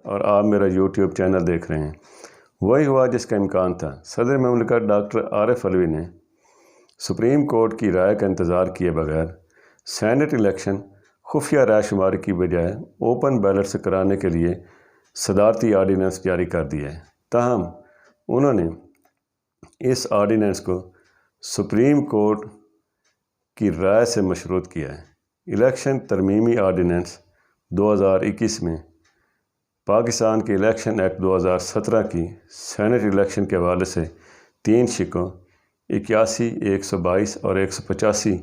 اور آپ میرا یوٹیوب چینل دیکھ رہے ہیں۔ وہی ہوا جس کا امکان تھا۔ صدر مملکت ڈاکٹر عارف علوی نے سپریم کورٹ کی رائے کا انتظار کیے بغیر سینٹ الیکشن خفیہ رائے شماری کی بجائے اوپن بیلٹ سے کرانے کے لیے صدارتی آرڈیننس جاری کر دیا ہے۔ تاہم انہوں نے اس آرڈیننس کو سپریم کورٹ کی رائے سے مشروط کیا ہے۔ الیکشن ترمیمی آرڈیننس 2021 میں پاکستان کے الیکشن ایکٹ 2017 کی سینٹ الیکشن کے حوالے سے 3 شقوں 81, 122 اور 185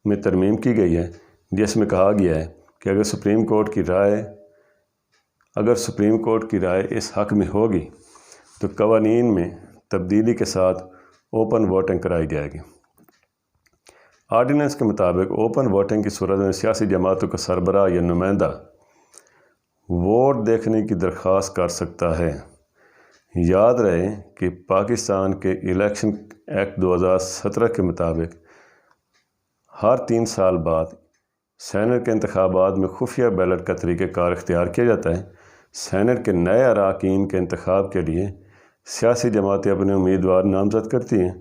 میں ترمیم کی گئی ہے، جس میں کہا گیا ہے کہ اگر سپریم کورٹ کی رائے اس حق میں ہوگی تو قوانین میں تبدیلی کے ساتھ اوپن ووٹنگ کرائی جائے گی۔ آرڈیننس کے مطابق اوپن ووٹنگ کی صورت میں سیاسی جماعتوں کا سربراہ یا نمائندہ ووٹ دیکھنے کی درخواست کر سکتا ہے۔ یاد رہے کہ پاکستان کے الیکشن ایکٹ 2017 کے مطابق ہر 3 سال بعد سینٹ کے انتخابات میں خفیہ بیلٹ کا طریقہ کار اختیار کیا جاتا ہے۔ سینٹ کے نئے اراکین کے انتخاب کے لیے سیاسی جماعتیں اپنے امیدوار نامزد کرتی ہیں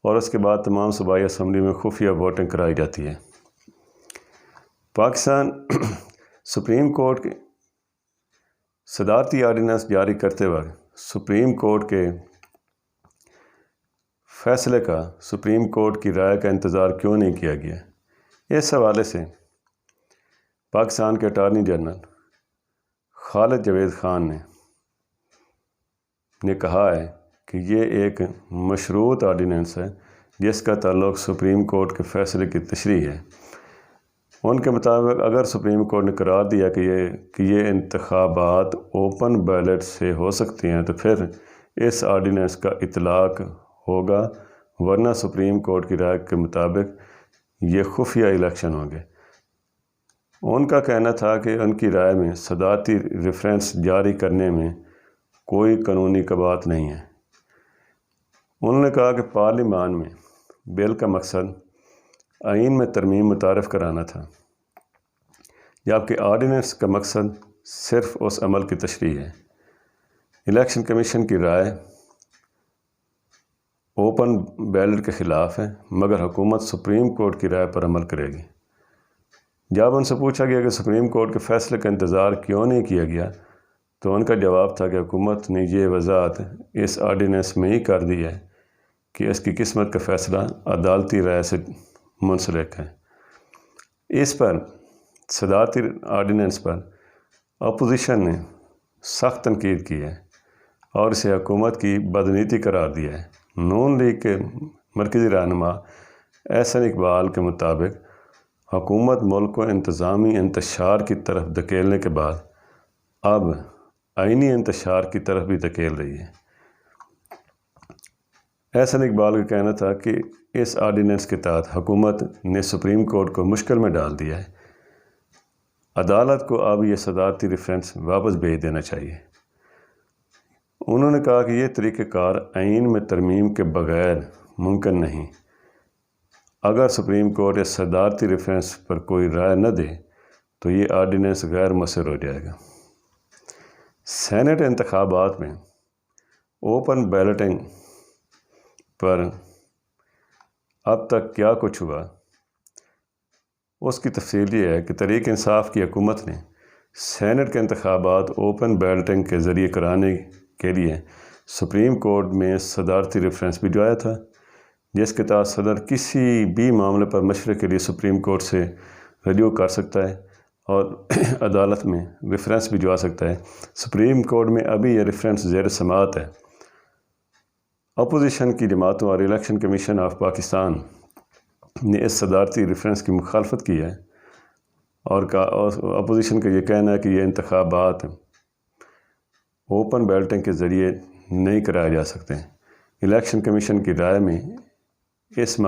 اور اس کے بعد تمام صوبائی اسمبلی میں خفیہ ووٹنگ کرائی جاتی ہے۔ پاکستان سپریم کورٹ کے صدارتی آرڈیننس جاری کرتے وقت سپریم کورٹ کے فیصلے کا سپریم کورٹ کی رائے کا انتظار کیوں نہیں کیا گیا؟ اس حوالے سے پاکستان کے اٹارنی جنرل خالد جاوید خان نے کہا ہے کہ یہ ایک مشروط آرڈیننس ہے جس کا تعلق سپریم کورٹ کے فیصلے کی تشریح ہے۔ ان کے مطابق اگر سپریم کورٹ نے قرار دیا کہ یہ انتخابات اوپن بیلٹ سے ہو سکتے ہیں تو پھر اس آرڈیننس کا اطلاق ہوگا، ورنہ سپریم کورٹ کی رائے کے مطابق یہ خفیہ الیکشن ہوں گے۔ ان کا کہنا تھا کہ ان کی رائے میں صدارتی ریفرنس جاری کرنے میں کوئی قانونی کباط نہیں ہے۔ انہوں نے کہا کہ پارلیمان میں بل کا مقصد آئین میں ترمیم متعارف کرانا تھا، جبکہ آرڈیننس کا مقصد صرف اس عمل کی تشریح ہے۔ الیکشن کمیشن کی رائے اوپن بیلٹ کے خلاف ہے، مگر حکومت سپریم کورٹ کی رائے پر عمل کرے گی۔ جب ان سے پوچھا گیا کہ سپریم کورٹ کے فیصلے کا انتظار کیوں نہیں کیا گیا تو ان کا جواب تھا کہ حکومت نے یہ وضاحت اس آرڈیننس میں ہی کر دی ہے کہ اس کی قسمت کا فیصلہ عدالتی رائے سے منسلک ہے۔ اس پر صدارتی آرڈیننس پر اپوزیشن نے سخت تنقید کی ہے اور اسے حکومت کی بدنیتی قرار دیا ہے۔ نون لیگ کے مرکزی رہنما احسن اقبال کے مطابق حکومت ملک کو انتظامی انتشار کی طرف دھکیلنے کے بعد اب آئینی انتشار کی طرف بھی دھکیل رہی ہے۔ احسن اقبال کا کہنا تھا کہ اس آرڈیننس کے تحت حکومت نے سپریم کورٹ کو مشکل میں ڈال دیا ہے۔ عدالت کو اب یہ صدارتی ریفرنس واپس بھیج دینا چاہیے۔ انہوں نے کہا کہ یہ طریقہ کار آئین میں ترمیم کے بغیر ممکن نہیں۔ اگر سپریم کورٹ اس صدارتی ریفرنس پر کوئی رائے نہ دے تو یہ آرڈیننس غیر مؤثر ہو جائے گا۔ سینٹ انتخابات میں اوپن بیلٹنگ پر اب تک کیا کچھ ہوا، اس کی تفصیل یہ ہے کہ تحریک انصاف کی حکومت نے سینٹ کے انتخابات اوپن بیلٹنگ کے ذریعے کرانے کے لیے سپریم کورٹ میں صدارتی ریفرنس بھجوایا تھا، جس کے تحت صدر کسی بھی معاملے پر مشورے کے لیے سپریم کورٹ سے رجوع کر سکتا ہے اور عدالت میں ریفرنس بھجوا سکتا ہے۔ سپریم کورٹ میں ابھی یہ ریفرنس زیر سماعت ہے۔ اپوزیشن کی جماعتوں اور الیکشن کمیشن آف پاکستان نے اس صدارتی ریفرنس کی مخالفت کی ہے اور اپوزیشن کا یہ کہنا ہے کہ یہ انتخابات اوپن بیلٹنگ کے ذریعے نہیں کرائے جا سکتے۔ الیکشن کمیشن کی رائے میں اس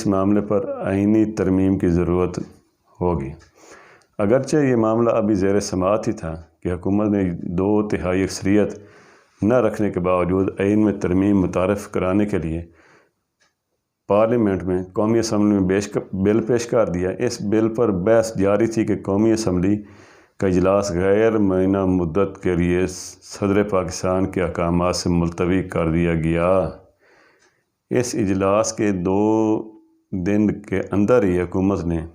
معاملے پر آئینی ترمیم کی ضرورت ہوگی۔ اگرچہ یہ معاملہ ابھی زیر سماعت ہی تھا کہ حکومت نے 2/3 اکثریت نہ رکھنے کے باوجود آئین میں ترمیم متعارف کرانے کے لیے پارلیمنٹ میں قومی اسمبلی میں بل پیش کر دیا۔ اس بل پر بحث جاری تھی کہ قومی اسمبلی کا اجلاس غیر معینہ مدت کے لیے صدر پاکستان کے احکامات سے ملتوی کر دیا گیا۔ اس اجلاس کے 2 دن کے اندر ہی حکومت نے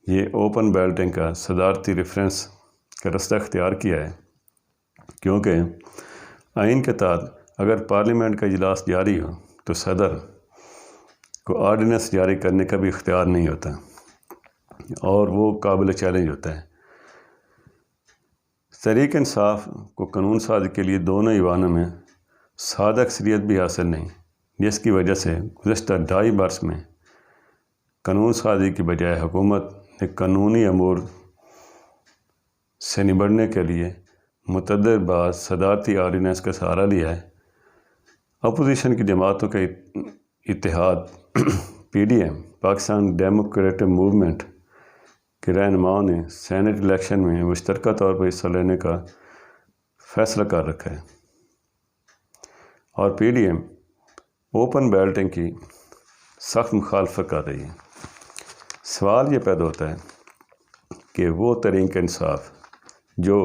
یہ اوپن بیلٹنگ کا صدارتی ریفرنس کا رستہ اختیار کیا ہے، کیونکہ آئین کے تحت اگر پارلیمنٹ کا اجلاس جاری ہو تو صدر کو آرڈیننس جاری کرنے کا بھی اختیار نہیں ہوتا اور وہ قابل چیلنج ہوتا ہے۔ تحریک انصاف کو قانون سازی کے لیے دونوں ایوانوں میں سادہ اکثریت بھی حاصل نہیں، جس کی وجہ سے گزشتہ 2.5 برس میں قانون سازی کی بجائے حکومت نے قانونی امور سے نمٹنے کے لیے متعدد بار صدارتی آرڈیننس کا سہارا لیا ہے۔ اپوزیشن کی جماعتوں کا اتحاد PDM پاکستان ڈیموکریٹک موومنٹ کے رہنماؤں نے سینٹ الیکشن میں مشترکہ طور پر حصہ لینے کا فیصلہ کر رکھا ہے، اور PDM اوپن بیلٹنگ کی سخت مخالفت کر رہی ہے۔ سوال یہ پیدا ہوتا ہے کہ وہ تحریک انصاف جو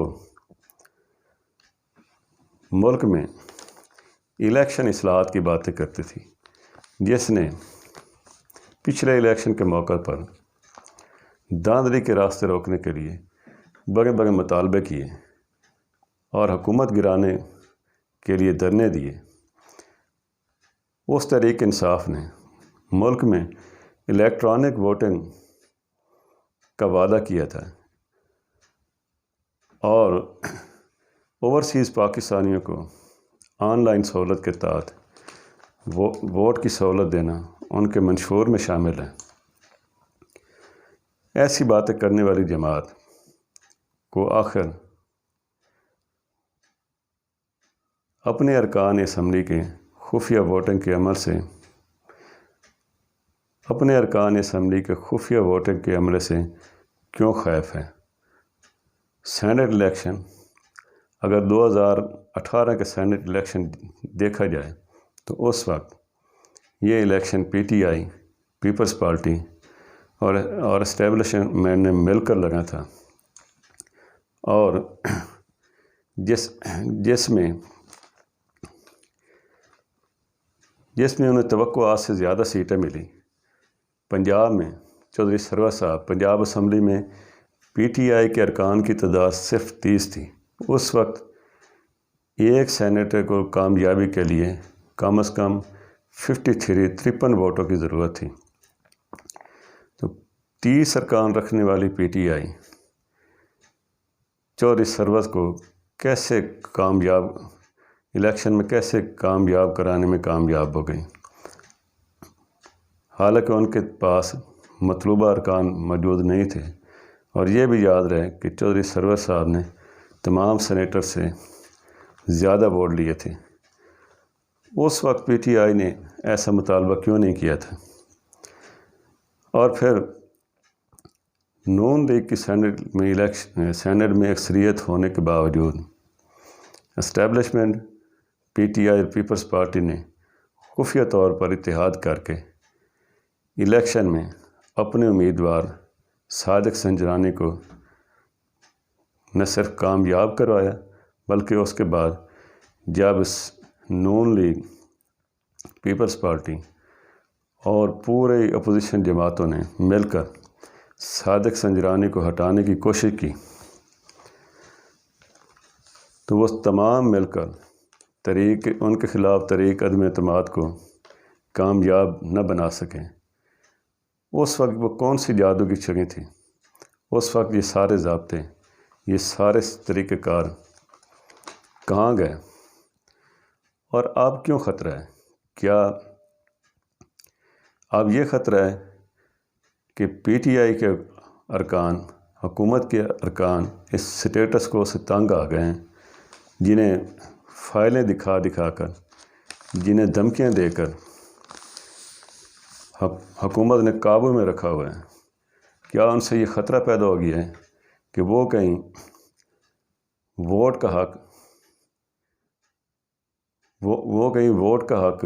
ملک میں الیکشن اصلاحات کی باتیں کرتی تھی، جس نے پچھلے الیکشن کے موقع پر دھاندلی کے راستے روکنے کے لیے بڑے بڑے مطالبے کیے اور حکومت گرانے کے لیے دھرنے دیے، اس تحریک انصاف نے ملک میں الیکٹرانک ووٹنگ کا وعدہ کیا تھا اور اوورسیز پاکستانیوں کو آن لائن سہولت کے تحت ووٹ کی سہولت دینا ان کے منشور میں شامل ہے۔ ایسی باتیں کرنے والی جماعت کو آخر اپنے ارکان اسمبلی کے خفیہ ووٹنگ کے عمل سے کیوں خائف ہے؟ سینٹ الیکشن اگر 2018 کے سینٹ الیکشن دیکھا جائے تو اس وقت یہ الیکشن PTI پیپلز پارٹی اور اسٹیبلشمنٹ نے مل کر لگا تھا، اور جس میں انہیں توقعات سے زیادہ سیٹیں ملی۔ پنجاب میں چودھری سرور صاحب پنجاب اسمبلی میں PTI کے ارکان کی تعداد صرف 30 تھی۔ اس وقت ایک سینیٹر کو کامیابی کے لیے کم از کم 53 ووٹوں کی ضرورت تھی، تو 30 ارکان رکھنے والی PTI چودھری سرور کو الیکشن میں کیسے کامیاب کرانے میں کامیاب ہو گئی، حالانکہ ان کے پاس مطلوبہ ارکان موجود نہیں تھے۔ اور یہ بھی یاد رہے کہ چودھری سرور صاحب نے تمام سینیٹر سے زیادہ ووٹ لیے تھے۔ اس وقت PTI نے ایسا مطالبہ کیوں نہیں کیا تھا؟ اور پھر نون لیگ کی سینٹ میں اکثریت ہونے کے باوجود اسٹیبلشمنٹ PTI اور پیپلز پارٹی نے خفیہ طور پر اتحاد کر کے الیکشن میں اپنے امیدوار صادق سنجرانی کو نہ صرف کامیاب کروایا، بلکہ اس کے بعد جب نون لیگ، پیپلز پارٹی اور پورے اپوزیشن جماعتوں نے مل کر صادق سنجرانی کو ہٹانے کی کوشش کی، تو وہ تمام مل کر ان کے خلاف تحریک عدم اعتماد کو کامیاب نہ بنا سکیں۔ اس وقت وہ کون سی جادو کی چھڑی تھی؟ اس وقت یہ سارے ضابطے، یہ سارے طریقہ کار کہاں گئے؟ اور اب کیوں خطرہ ہے؟ کیا اب یہ خطرہ ہے کہ PTI کے ارکان، حکومت کے ارکان اس سٹیٹس کو سے تنگ آ گئے ہیں، جنہیں فائلیں دکھا کر، جنہیں دھمکیاں دے کر حکومت نے قابو میں رکھا ہوا ہے؟ کیا ان سے یہ خطرہ پیدا ہو گیا ہے کہ وہ کہیں ووٹ کا حق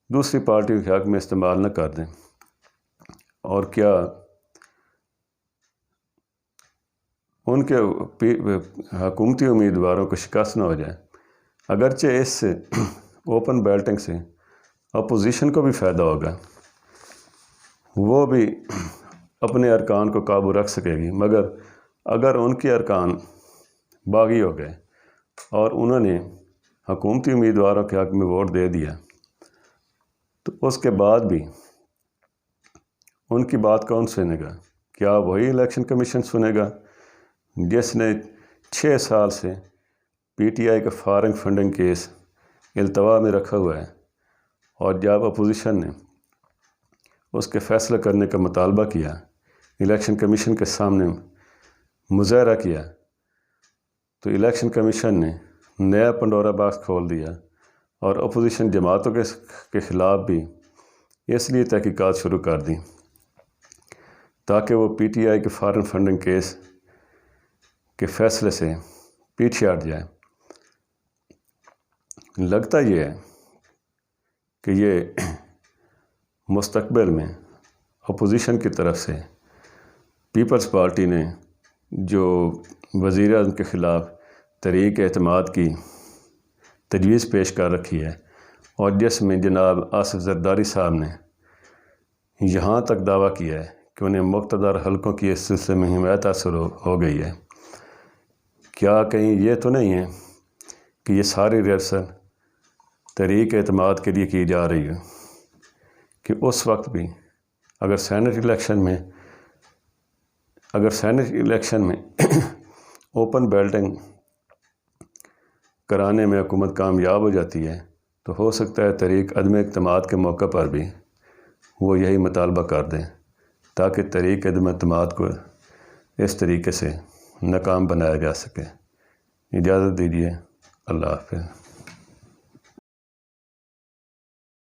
دوسری پارٹی کے حق میں استعمال نہ کر دیں؟ اور کیا ان کے حکومتی امیدواروں کو شکست نہ ہو جائے۔ اگرچہ اس سے اوپن بیلٹنگ سے اپوزیشن کو بھی فائدہ ہوگا، وہ بھی اپنے ارکان کو قابو رکھ سکے گی، مگر اگر ان کے ارکان باغی ہو گئے اور انہوں نے حکومتی امیدواروں کے حق میں ووٹ دے دیا تو اس کے بعد بھی ان کی بات کون سنے گا؟ کیا وہی الیکشن کمیشن سنے گا جس نے 6 سال سے پی ٹی آئی کا فارغ فنڈنگ کیس التوا میں رکھا ہوا ہے، اور جب اپوزیشن نے اس کے فیصلہ کرنے کا مطالبہ کیا، الیکشن کمیشن کے سامنے مظاہرہ کیا، تو الیکشن کمیشن نے نیا پنڈورا باکس کھول دیا اور اپوزیشن جماعتوں کے خلاف بھی اس لیے تحقیقات شروع کر دیں تاکہ وہ پی ٹی آئی کے فارن فنڈنگ کیس کے فیصلے سے پیچھے ہٹ جائے۔ لگتا یہ ہے کہ یہ مستقبل میں اپوزیشن کی طرف سے پیپلز پارٹی نے جو وزیر اعظم کے خلاف تحریک اعتماد کی تجویز پیش کر رکھی ہے، اور جس میں جناب آصف زرداری صاحب نے یہاں تک دعویٰ کیا ہے کہ انہیں مقتدر حلقوں کی اس سلسلے میں حمایت حاصل ہو گئی ہے، کیا کہیں یہ تو نہیں ہے کہ یہ ساری ریہرسل تحریک اعتماد کے لیے کی جا رہی ہے کہ اس وقت بھی اگر سینٹ الیکشن میں اوپن بیلٹنگ کرانے میں حکومت کامیاب ہو جاتی ہے تو ہو سکتا ہے تحریک عدم اعتماد کے موقع پر بھی وہ یہی مطالبہ کر دیں تاکہ تحریک عدم اعتماد کو اس طریقے سے ناکام بنایا جا سکے۔ اجازت دیجیے، اللہ حافظ۔